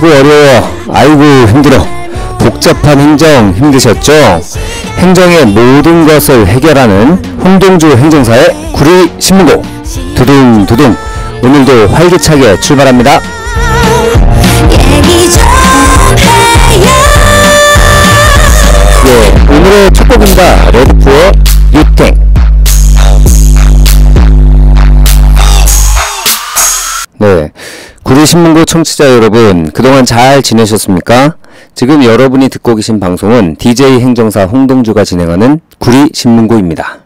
아이고 어려워, 아이고 힘들어. 복잡한 행정 힘드셨죠? 행정의 모든 것을 해결하는 홍동주 행정사의 구리신문고 두둥두둥 오늘도 활기차게 출발합니다. 예, 오늘의 첫 곡입니다. 레드푸의 유탱. 네, 구리신문고 청취자 여러분, 그동안 잘 지내셨습니까? 지금 여러분이 듣고 계신 방송은 DJ 행정사 홍동주가 진행하는 구리신문고입니다.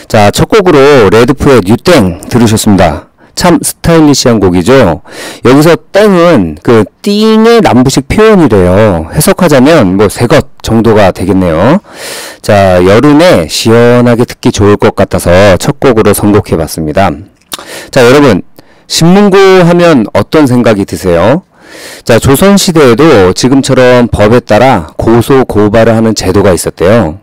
자, 첫 곡으로 레드푸의 뉴땡 들으셨습니다. 참 스타일리시한 곡이죠. 여기서 땡은 그 띵의 남부식 표현이래요. 해석하자면 뭐 새것 정도가 되겠네요. 자, 여름에 시원하게 듣기 좋을 것 같아서 첫 곡으로 선곡해봤습니다. 자, 여러분, 신문고 하면 어떤 생각이 드세요? 자, 조선시대에도 지금처럼 법에 따라 고소 고발을 하는 제도가 있었대요.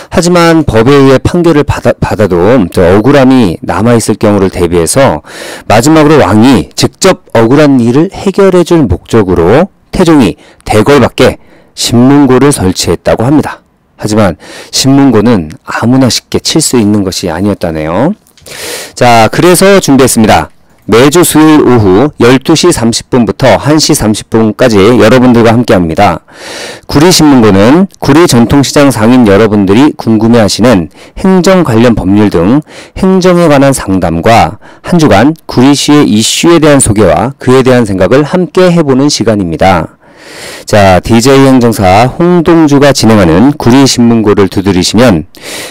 하지만 법에 의해 판결을 받아도 억울함이 남아있을 경우를 대비해서 마지막으로 왕이 직접 억울한 일을 해결해줄 목적으로 태종이 대궐 밖에 신문고를 설치했다고 합니다. 하지만 신문고는 아무나 쉽게 칠 수 있는 것이 아니었다네요. 자, 그래서 준비했습니다. 매주 수요일 오후 12시 30분부터 1시 30분까지 여러분들과 함께합니다. 구리신문고는 구리전통시장 상인 여러분들이 궁금해하시는 행정 관련 법률 등 행정에 관한 상담과 한 주간 구리시의 이슈에 대한 소개와 그에 대한 생각을 함께 해보는 시간입니다. 자, DJ 행정사 홍동주가 진행하는 구리신문고를 두드리시면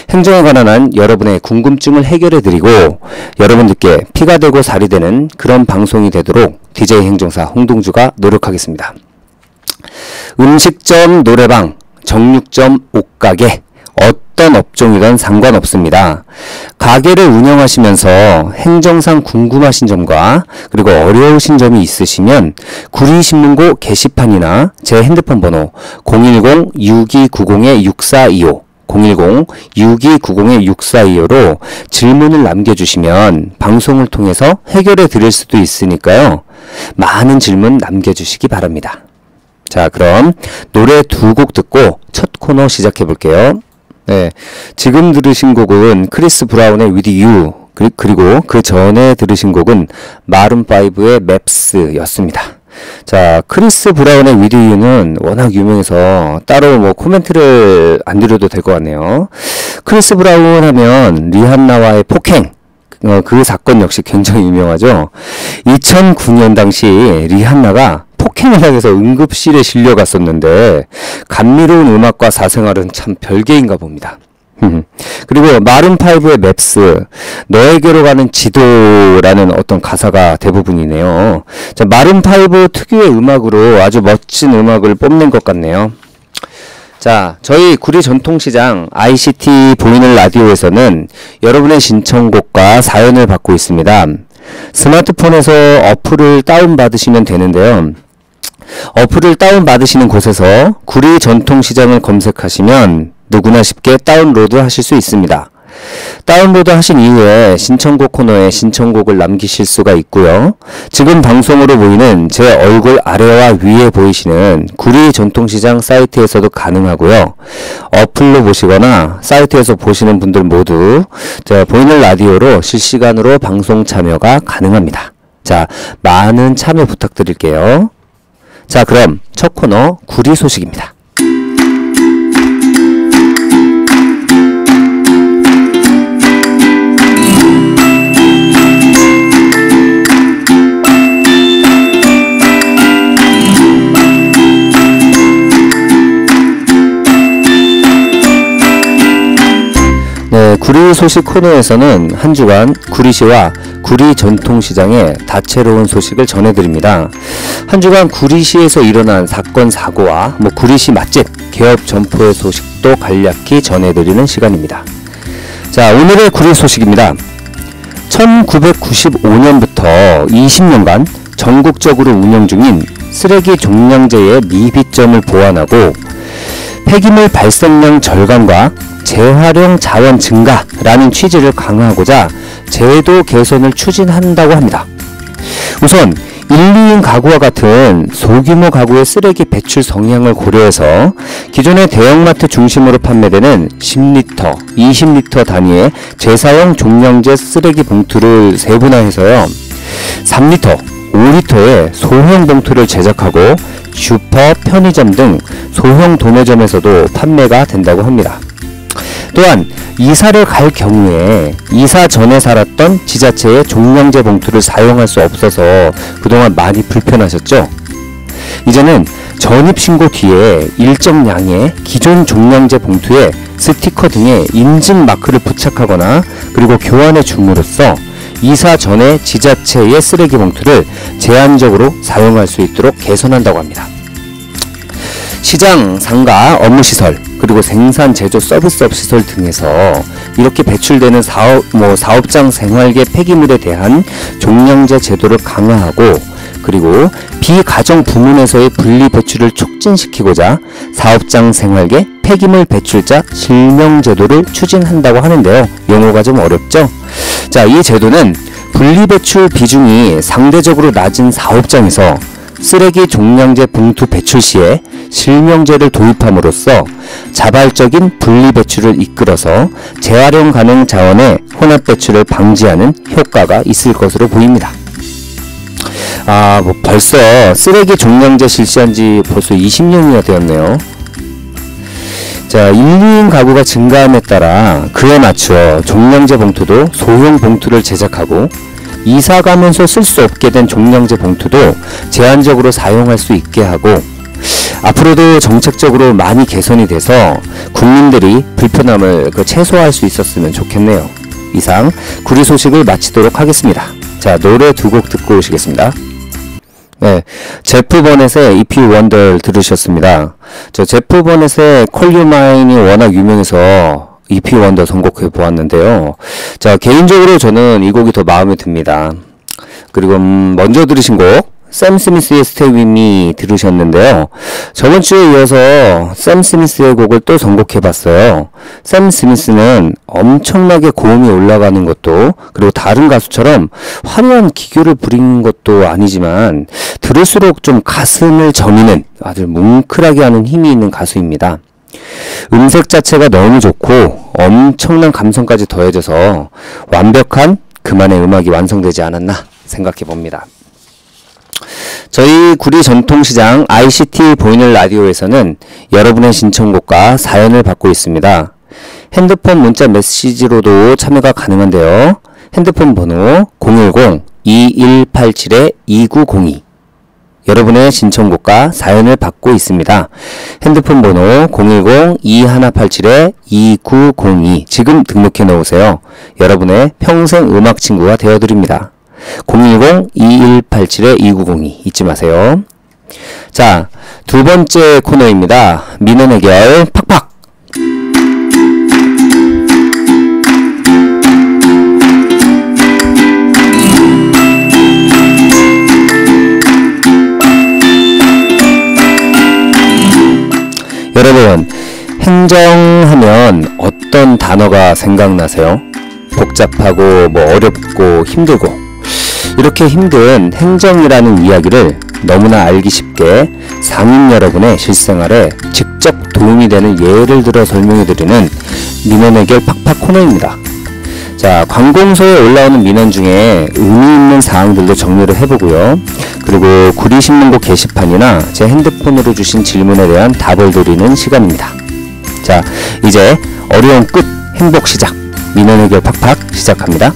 행정에 관한 한 여러분의 궁금증을 해결해드리고 여러분들께 피가 되고 살이 되는 그런 방송이 되도록 DJ 행정사 홍동주가 노력하겠습니다. 음식점, 노래방, 정육점, 옷가게 어떤 업종이든 상관없습니다. 가게를 운영하시면서 행정상 궁금하신 점과 그리고 어려우신 점이 있으시면 구리신문고 게시판이나 제 핸드폰 번호 010-6290-6425 010-6290-6425로 질문을 남겨주시면 방송을 통해서 해결해 드릴 수도 있으니까요. 많은 질문 남겨주시기 바랍니다. 자, 그럼 노래 두 곡 듣고 첫 코너 시작해 볼게요. 네, 지금 들으신 곡은 크리스 브라운의 With You, 그리고 그 전에 들으신 곡은 마룬5의 Maps 였습니다. 자, 크리스 브라운의 With You는 워낙 유명해서 따로 뭐 코멘트를 안 드려도 될 것 같네요. 크리스 브라운 하면 리한나와의 폭행, 그 사건 역시 굉장히 유명하죠. 2009년 당시 리한나가 폭행을 당해서 응급실에 실려갔었는데 감미로운 음악과 사생활은 참 별개인가 봅니다. 그리고 마룬5의 맵스, 너에게로 가는 지도라는 어떤 가사가 대부분이네요. 자, 마룬5 특유의 음악으로 아주 멋진 음악을 뽐낸 것 같네요. 자, 저희 구리전통시장 ICT 보이는 라디오에서는 여러분의 신청곡과 사연을 받고 있습니다. 스마트폰에서 어플을 다운받으시면 되는데요. 어플을 다운받으시는 곳에서 구리전통시장을 검색하시면 누구나 쉽게 다운로드 하실 수 있습니다. 다운로드 하신 이후에 신청곡 코너에 신청곡을 남기실 수가 있고요. 지금 방송으로 보이는 제 얼굴 아래와 위에 보이시는 구리전통시장 사이트에서도 가능하고요. 어플로 보시거나 사이트에서 보시는 분들 모두 보이는 라디오로 실시간으로 방송 참여가 가능합니다. 자, 많은 참여 부탁드릴게요. 자, 그럼 첫 코너 구리 소식입니다. 네, 구리 소식 코너에서는 한 주간 구리시와 구리전통시장의 다채로운 소식을 전해드립니다. 한 주간 구리시에서 일어난 사건, 사고와 구리시 맛집, 개업 점포의 소식도 간략히 전해드리는 시간입니다. 자, 오늘의 구리 소식입니다. 1995년부터 20년간 전국적으로 운영 중인 쓰레기 종량제의 미비점을 보완하고 폐기물 발생량 절감과 재활용 자원 증가라는 취지를 강화하고자 제도 개선을 추진한다고 합니다. 우선 1, 2인 가구와 같은 소규모 가구의 쓰레기 배출 성향을 고려해서 기존의 대형마트 중심으로 판매되는 10리터, 20리터 단위의 재사용 종량제 쓰레기 봉투를 세분화해서요, 3리터, 5리터의 소형 봉투를 제작하고 슈퍼, 편의점 등 소형 도매점에서도 판매가 된다고 합니다. 또한 이사를 갈 경우에 이사 전에 살았던 지자체의 종량제 봉투를 사용할 수 없어서 그동안 많이 불편하셨죠? 이제는 전입신고 뒤에 일정량의 기존 종량제 봉투에 스티커 등의 인증 마크를 부착하거나 그리고 교환해 줌으로써 이사 전에 지자체의 쓰레기 봉투를 제한적으로 사용할 수 있도록 개선한다고 합니다. 시장, 상가, 업무시설, 그리고 생산, 제조, 서비스업 시설 등에서 이렇게 배출되는 사업장 생활계 폐기물에 대한 종량제 제도를 강화하고, 그리고 비가정 부문에서의 분리 배출을 촉진시키고자 사업장 생활계 폐기물 배출자 실명 제도를 추진한다고 하는데요. 용어가 좀 어렵죠? 자, 이 제도는 분리 배출 비중이 상대적으로 낮은 사업장에서 쓰레기 종량제 봉투 배출 시에 실명제를 도입함으로써 자발적인 분리 배출을 이끌어서 재활용 가능 자원의 혼합 배출을 방지하는 효과가 있을 것으로 보입니다. 벌써 쓰레기 종량제 실시한 지 벌써 20년이나 되었네요. 자, 1, 2인 가구가 증가함에 따라 그에 맞추어 종량제 봉투도 소형 봉투를 제작하고 이사 가면서 쓸 수 없게 된 종량제 봉투도 제한적으로 사용할 수 있게 하고, 앞으로도 정책적으로 많이 개선이 돼서 국민들이 불편함을 최소화할 수 있었으면 좋겠네요. 이상 구리 소식을 마치도록 하겠습니다. 자, 노래 두 곡 듣고 오시겠습니다. 네, 제프 버넷의 If You Wonder 들으셨습니다. 제프 버넷의 Call You Mine이 워낙 유명해서 If You Wonder 선곡해 보았는데요. 자, 개인적으로 저는 이 곡이 더 마음에 듭니다. 그리고 먼저 들으신 곡 샘 스미스의 Stay With Me 들으셨는데요. 저번 주에 이어서 샘 스미스의 곡을 또 선곡해 봤어요. 샘 스미스는 엄청나게 고음이 올라가는 것도, 그리고 다른 가수처럼 화려한 기교를 부리는 것도 아니지만 들을수록 좀 가슴을 저미는 아주 뭉클하게 하는 힘이 있는 가수입니다. 음색 자체가 너무 좋고 엄청난 감성까지 더해져서 완벽한 그만의 음악이 완성되지 않았나 생각해 봅니다. 저희 구리 전통시장 ICT 보이는 라디오에서는 여러분의 신청곡과 사연을 받고 있습니다. 핸드폰 문자 메시지로도 참여가 가능한데요. 핸드폰 번호 010-2187-2902, 여러분의 신청곡과 사연을 받고 있습니다. 핸드폰 번호 010-2187-2902 지금 등록해 놓으세요. 여러분의 평생 음악 친구가 되어드립니다. 010-2187-2902 잊지 마세요. 자, 두 번째 코너입니다. 민원 해결 팍팍. 여러분, 행정하면 어떤 단어가 생각나세요? 복잡하고 어렵고 힘들고, 이렇게 힘든 행정이라는 이야기를 너무나 알기 쉽게 상인 여러분의 실생활에 직접 도움이 되는 예를 들어 설명해드리는 민원 해결 팍팍 코너입니다. 자, 관공서에 올라오는 민원 중에 의미 있는 사항들도 정리를 해보고요. 그리고 구리신문고 게시판이나 제 핸드폰으로 주신 질문에 대한 답을 드리는 시간입니다. 자, 이제 어려움 끝, 행복 시작, 민원 해결 팍팍 시작합니다.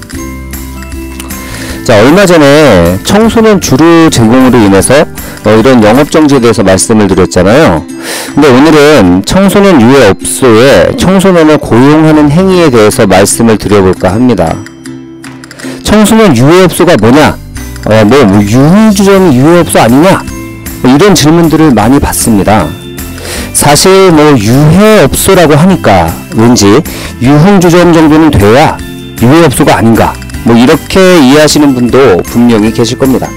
자, 얼마 전에 청소년 주류 제공으로 인해서 이런 영업정지에 대해서 말씀을 드렸잖아요. 근데 오늘은 청소년 유해업소에 청소년을 고용하는 행위에 대해서 말씀을 드려볼까 합니다. 청소년 유해업소가 뭐냐? 유흥주점이 유해업소 아니냐? 이런 질문들을 많이 받습니다. 사실 유해업소라고 하니까 왠지 유흥주점 정도는 돼야 유해업소가 아닌가, 이렇게 이해하시는 분도 분명히 계실 겁니다.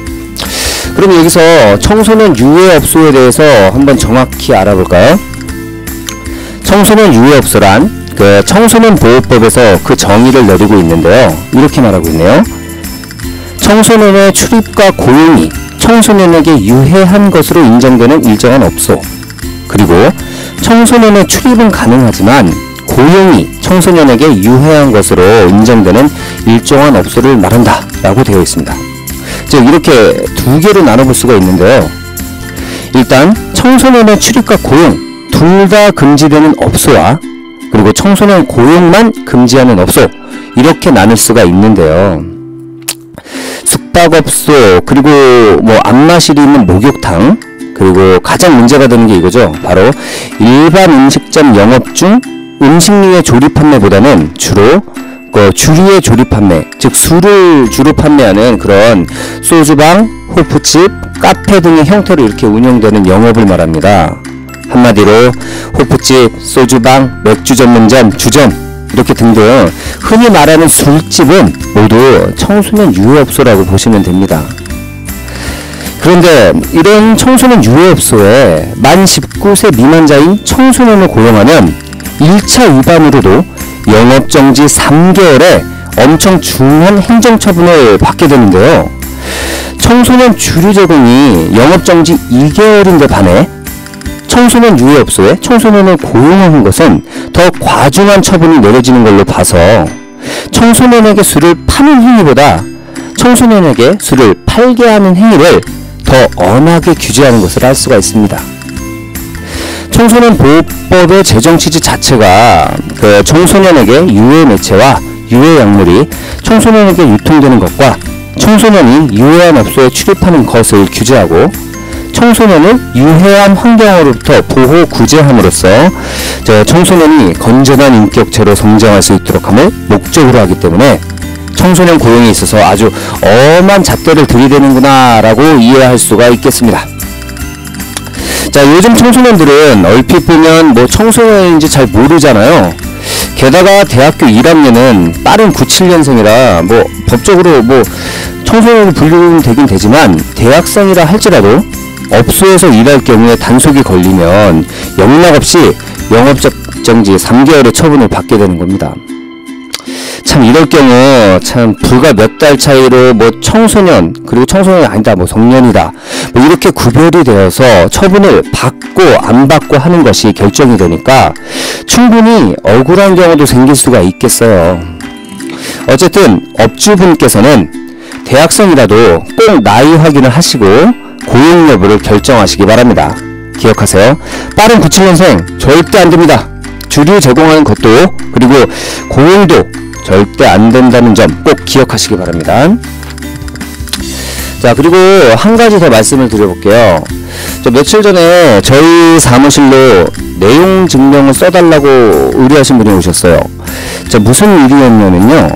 그럼 여기서 청소년 유해업소에 대해서 한번 정확히 알아볼까요? 청소년 유해업소란 청소년 보호법에서 그 정의를 내리고 있는데요. 이렇게 말하고 있네요. 청소년의 출입과 고용이 청소년에게 유해한 것으로 인정되는 일정한 업소, 그리고 청소년의 출입은 가능하지만 고용이 청소년에게 유해한 것으로 인정되는 일정한 업소를 말한다 라고 되어 있습니다. 즉 이렇게 두 개로 나눠볼 수가 있는데요. 일단 청소년의 출입과 고용 둘 다 금지되는 업소와 그리고 청소년 고용만 금지하는 업소, 이렇게 나눌 수가 있는데요. 숙박업소, 그리고 뭐 안마실이 있는 목욕탕, 그리고 가장 문제가 되는 게 이거죠. 바로 일반 음식점 영업 중 음식류의 조리 판매보다는 주로 주류의 조리 판매, 즉 술을 주로 판매하는 그런 소주방, 호프집, 카페 등의 형태로 이렇게 운영되는 영업을 말합니다. 한마디로 호프집, 소주방, 맥주 전문점, 주점 이렇게 등등 흔히 말하는 술집은 모두 청소년 유해업소라고 보시면 됩니다. 그런데 이런 청소년 유해업소에 만 19세 미만자인 청소년을 고용하면 1차 위반으로도 영업정지 3개월에 엄청 중한 행정처분을 받게 되는데요. 청소년 주류 제공이 영업정지 2개월인데 반해 청소년 유해업소에 청소년을 고용한 것은 더 과중한 처분이 내려지는 걸로 봐서 청소년에게 술을 파는 행위보다 청소년에게 술을 팔게 하는 행위를 더 엄하게 규제하는 것을 알 수가 있습니다. 청소년 보호법의 제정 취지 자체가 청소년에게 유해 매체와 유해 약물이 청소년에게 유통되는 것과 청소년이 유해한 업소에 출입하는 것을 규제하고 청소년을 유해한 환경으로부터 보호 구제함으로써 청소년이 건전한 인격체로 성장할 수 있도록 함을 목적으로 하기 때문에 청소년 고용에 있어서 아주 엄한 잣대를 들이대는구나 라고 이해할 수가 있겠습니다. 자, 요즘 청소년들은 얼핏 보면 뭐 청소년인지 잘 모르잖아요. 게다가 대학교 1학년은 빠른 97년생이라 뭐 법적으로 뭐 청소년으로 분류되긴 되지만 대학생이라 할지라도 업소에서 일할 경우에 단속이 걸리면 영락없이 영업정지 3개월의 처분을 받게 되는 겁니다. 참 이럴 경우 참 불과 몇 달 차이로 뭐 청소년 그리고 청소년이 아니다 뭐 성년이다 뭐 이렇게 구별이 되어서 처분을 받고 안 받고 하는 것이 결정이 되니까 충분히 억울한 경우도 생길 수가 있겠어요. 어쨌든 업주분께서는 대학생이라도 꼭 나이 확인을 하시고 고용 여부를 결정하시기 바랍니다. 기억하세요. 빠른 97년생 절대 안됩니다. 주류 제공하는 것도 그리고 고용도 절대 안된다는 점 꼭 기억하시기 바랍니다. 자, 그리고 한 가지 더 말씀을 드려볼게요. 며칠 전에 저희 사무실로 내용 증명을 써달라고 의뢰하신 분이 오셨어요. 무슨 일이었냐면요,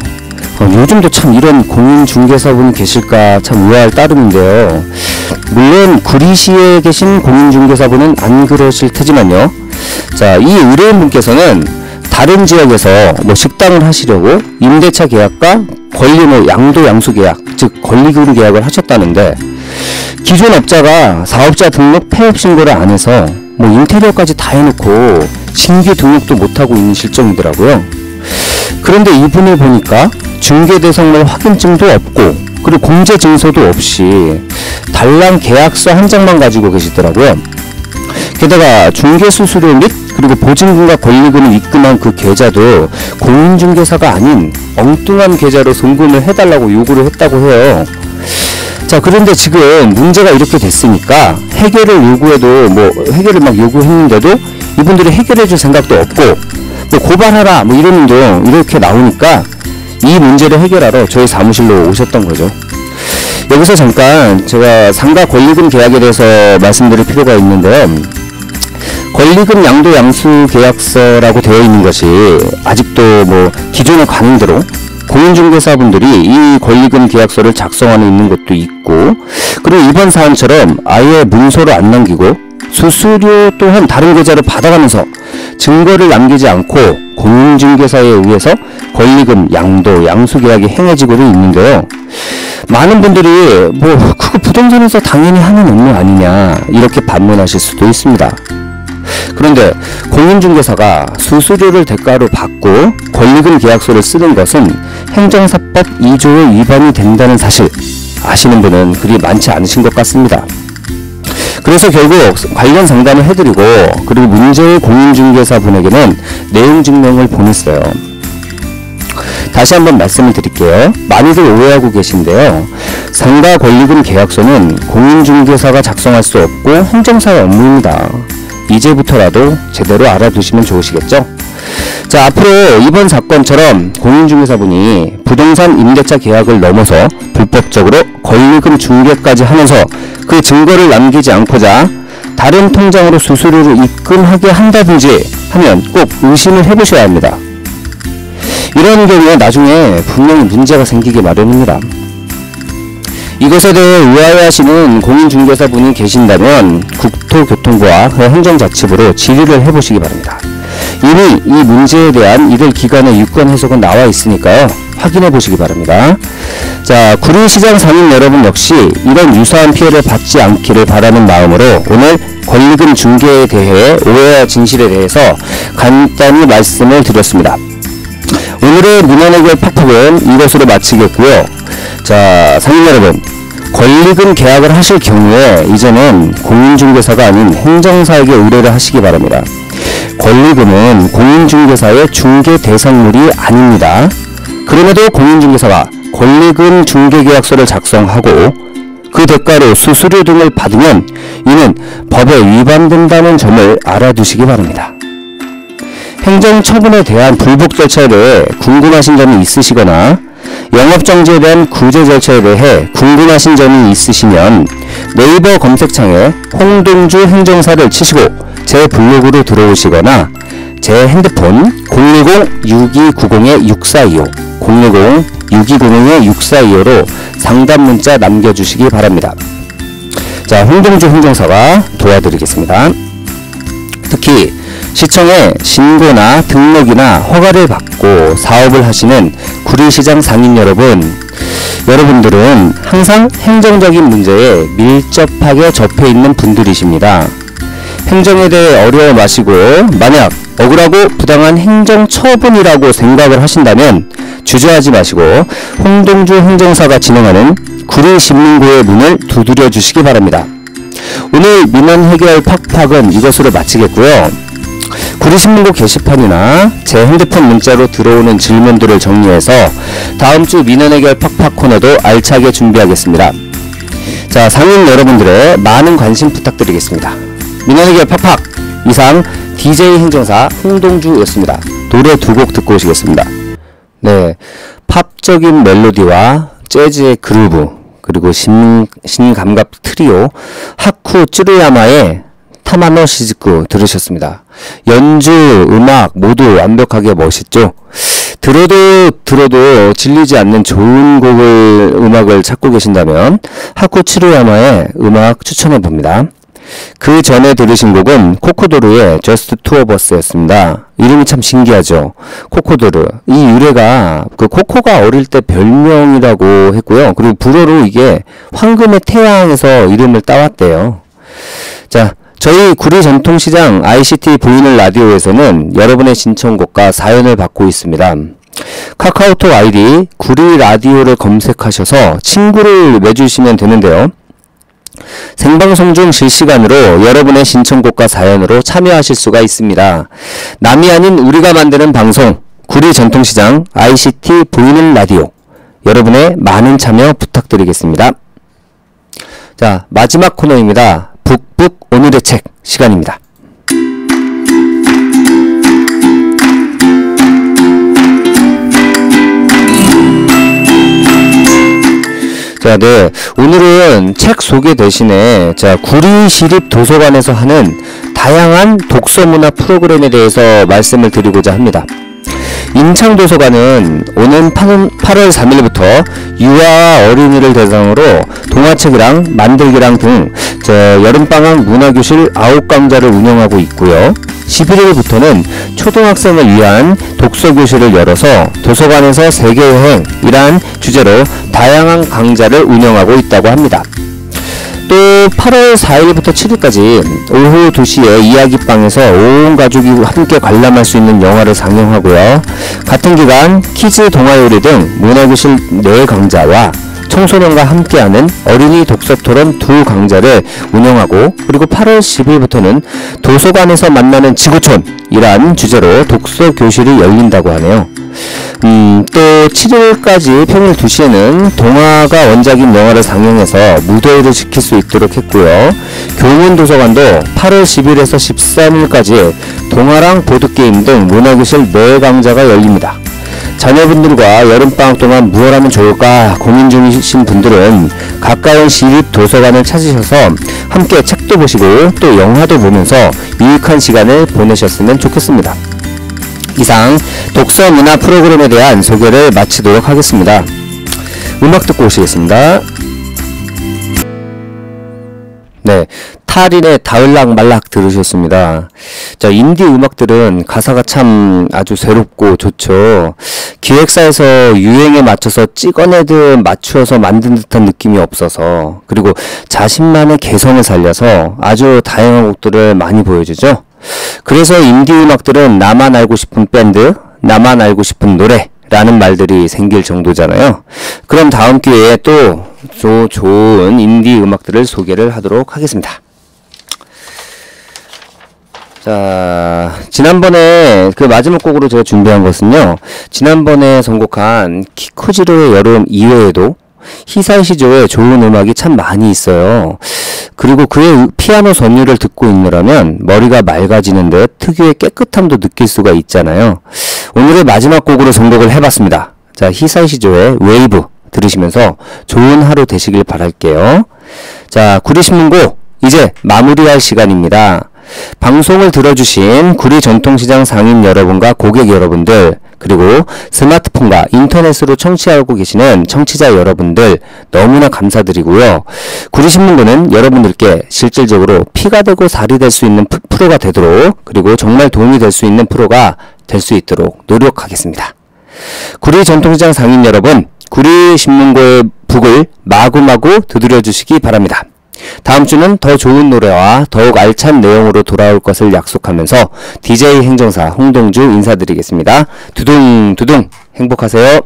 요즘도 참 이런 공인중개사분이 계실까 참 의아할 따름인데요. 물론 구리시에 계신 공인중개사분은 안 그러실 테지만요. 자, 이 의뢰인분께서는 다른 지역에서 뭐 식당을 하시려고 임대차 계약과 권리 양도 양수 계약, 즉 권리금 계약을 하셨다는데 기존 업자가 사업자 등록 폐업 신고를 안 해서 뭐 인테리어까지 다 해놓고 신규 등록도 못하고 있는 실정이더라고요. 그런데 이분을 보니까 중개대상물 확인증도 없고 그리고 공제증서도 없이 달랑 계약서 한 장만 가지고 계시더라고요. 게다가 중개수수료 및 그리고 보증금과 권리금을 입금한 그 계좌도 공인중개사가 아닌 엉뚱한 계좌로 송금을 해달라고 요구를 했다고 해요. 자, 그런데 지금 문제가 이렇게 됐으니까 해결을 요구해도 뭐 해결을 막 요구했는데도 이분들이 해결해줄 생각도 없고 뭐 고발하라 뭐 이런 등 이렇게 나오니까 이 문제를 해결하러 저희 사무실로 오셨던 거죠. 여기서 잠깐 제가 상가 권리금 계약에 대해서 말씀드릴 필요가 있는데요. 권리금 양도 양수 계약서라고 되어 있는 것이 아직도 뭐 기존의 관행대로 공인중개사분들이 이 권리금 계약서를 작성하는 있는 것도 있고 그리고 이번 사안처럼 아예 문서로 안 남기고 수수료 또한 다른 계좌로 받아가면서 증거를 남기지 않고 공인중개사에 의해서 권리금 양도 양수 계약이 행해지고도 있는데요. 많은 분들이 뭐 그거 부동산에서 당연히 하는 업무 아니냐 이렇게 반문하실 수도 있습니다. 그런데 공인중개사가 수수료를 대가로 받고 권리금 계약서를 쓰는 것은 행정사법 2조의 위반이 된다는 사실 아시는 분은 그리 많지 않으신 것 같습니다. 그래서 결국 관련 상담을 해드리고 그리고 문제의 공인중개사 분에게는 내용 증명을 보냈어요. 다시 한번 말씀을 드릴게요. 많이들 오해하고 계신데요. 상가 권리금 계약서는 공인중개사가 작성할 수 없고 행정사의 업무입니다. 이제부터라도 제대로 알아두시면 좋으시겠죠? 자, 앞으로 이번 사건처럼 공인중개사분이 부동산 임대차 계약을 넘어서 불법적으로 권리금 중개까지 하면서 그 증거를 남기지 않고자 다른 통장으로 수수료를 입금하게 한다든지 하면 꼭 의심을 해보셔야 합니다. 이런 경우에 나중에 분명히 문제가 생기기 마련입니다. 이것에 대해 의아해하시는 공인중개사분이 계신다면 국토교통부와 그 행정자치부로 질의를 해보시기 바랍니다. 이미 이 문제에 대한 이들 기관의 유권 해석은 나와 있으니까요. 확인해 보시기 바랍니다. 자, 구리시장 상인 여러분 역시 이런 유사한 피해를 받지 않기를 바라는 마음으로 오늘 권리금 중개에 대해 오해와 진실에 대해서 간단히 말씀을 드렸습니다. 오늘의 문헌해결 팍팍은 이것으로 마치겠고요. 자, 상인 여러분, 권리금 계약을 하실 경우에 이제는 공인중개사가 아닌 행정사에게 의뢰를 하시기 바랍니다. 권리금은 공인중개사의 중개 대상물이 아닙니다. 그럼에도 공인중개사가 권리금 중개계약서를 작성하고 그 대가로 수수료 등을 받으면 이는 법에 위반된다는 점을 알아두시기 바랍니다. 행정처분에 대한 불복 절차에 대해 궁금하신 점이 있으시거나 영업정지에 대한 구제 절차에 대해 궁금하신 점이 있으시면 네이버 검색창에 홍동주 행정사를 치시고 제 블로그로 들어오시거나 제 핸드폰 010-6290-6425 010-6290-6425로 상담 문자 남겨주시기 바랍니다. 자, 홍동주 행정사가 도와드리겠습니다. 특히 시청에 신고나 등록이나 허가를 받고 사업을 하시는 구리시장 상인 여러분들은 항상 행정적인 문제에 밀접하게 접해 있는 분들이십니다. 행정에 대해 어려워 마시고 만약 억울하고 부당한 행정처분이라고 생각을 하신다면 주저하지 마시고 홍동주 행정사가 진행하는 구리신문고의 문을 두드려 주시기 바랍니다. 오늘 민원 해결 팍팍은 이것으로 마치겠고요. 구리신문고 게시판이나 제 핸드폰 문자로 들어오는 질문들을 정리해서 다음주 민원 해결 팍팍 코너도 알차게 준비하겠습니다. 자, 상인 여러분들의 많은 관심 부탁드리겠습니다. 민원 해결 팍팍! 이상 DJ 행정사 홍동주였습니다. 노래 두 곡 듣고 오시겠습니다. 네, 팝적인 멜로디와 재즈의 그루브 그리고 신감각 트리오 하쿠 쯔루야마의 타마노 시즈쿠 들으셨습니다. 연주, 음악 모두 완벽하게 멋있죠? 들어도 질리지 않는 좋은 음악을 찾고 계신다면 하쿠 쯔루야마의 음악 추천해봅니다. 그 전에 들으신 곡은 코코도르의 Just Two of Us였습니다. 이름이 참 신기하죠. 코코도르. 이 유래가 그 코코가 어릴 때 별명이라고 했고요. 그리고 불어로 이게 황금의 태양에서 이름을 따왔대요. 자, 저희 구리전통시장 ICT 보이는 라디오에서는 여러분의 신청곡과 사연을 받고 있습니다. 카카오톡 아이디 구리라디오를 검색하셔서 친구를 맺으시면 되는데요. 생방송 중 실시간으로 여러분의 신청곡과 사연으로 참여하실 수가 있습니다. 남이 아닌 우리가 만드는 방송 구리전통시장 ICT 보이는 라디오, 여러분의 많은 참여 부탁드리겠습니다. 자, 마지막 코너입니다. 북북 오늘의 책 시간입니다. 자, 네. 오늘은 책 소개 대신에 구리시립도서관에서 하는 다양한 독서문화 프로그램에 대해서 말씀을 드리고자 합니다. 인창도서관은 오는 8월 3일부터 유아 어린이를 대상으로 동화책이랑 만들기랑 등 여름방학 문화교실 9강좌를 운영하고 있고요. 11일부터는 초등학생을 위한 독서교실을 열어서 도서관에서 세계여행이란 주제로 다양한 강좌를 운영하고 있다고 합니다. 또 8월 4일부터 7일까지 오후 2시에 이야기방에서 온 가족이 함께 관람할 수 있는 영화를 상영하고요. 같은 기간 키즈 동화요리 등 문화교실 내 강좌와 청소년과 함께하는 어린이 독서토론 두 강좌를 운영하고, 그리고 8월 10일부터는 도서관에서 만나는 지구촌이란 주제로 독서 교실이 열린다고 하네요. 또 7일까지 평일 2시에는 동화가 원작인 영화를 상영해서 무대를 지킬 수 있도록 했고요. 교문도서관도 8월 10일에서 13일까지 동화랑 보드게임 등 문화교실 4강좌가 열립니다. 자녀분들과 여름방학 동안 무엇 하면 좋을까 고민 중이신 분들은 가까운 시립 도서관을 찾으셔서 함께 책도 보시고 또 영화도 보면서 유익한 시간을 보내셨으면 좋겠습니다. 이상 독서 문화 프로그램에 대한 소개를 마치도록 하겠습니다. 음악 듣고 오시겠습니다. 네, 타린의 다을락 말락 들으셨습니다. 자, 인디 음악들은 가사가 참 아주 새롭고 좋죠. 기획사에서 유행에 맞춰서 찍어내듯 맞추어서 만든 듯한 느낌이 없어서, 그리고 자신만의 개성을 살려서 아주 다양한 곡들을 많이 보여주죠. 그래서 인디 음악들은 나만 알고 싶은 밴드, 나만 알고 싶은 노래 라는 말들이 생길 정도잖아요. 그럼 다음 기회에 또 좋은 인디 음악들을 소개를 하도록 하겠습니다. 자, 지난번에 그 마지막 곡으로 제가 준비한 것은요, 지난번에 선곡한 키코지로의 여름 이외에도 히사이시조의 좋은 음악이 참 많이 있어요. 그리고 그의 피아노 선율을 듣고 있느라면 머리가 맑아지는 듯 특유의 깨끗함도 느낄 수가 있잖아요. 오늘의 마지막 곡으로 선곡을 해봤습니다. 자, 히사이시조의 웨이브 들으시면서 좋은 하루 되시길 바랄게요. 자, 구리신문고 이제 마무리할 시간입니다. 방송을 들어주신 구리 전통시장 상인 여러분과 고객 여러분들, 그리고 스마트폰과 인터넷으로 청취하고 계시는 청취자 여러분들 너무나 감사드리고요. 구리신문고는 여러분들께 실질적으로 피가 되고 살이 될 수 있는 프로가 되도록, 그리고 정말 도움이 될 수 있는 프로가 될 수 있도록 노력하겠습니다. 구리 전통시장 상인 여러분, 구리신문고의 북을 마구마구 두드려 주시기 바랍니다. 다음 주는 더 좋은 노래와 더욱 알찬 내용으로 돌아올 것을 약속하면서 DJ 행정사 홍동주 인사드리겠습니다. 두둥두둥 행복하세요.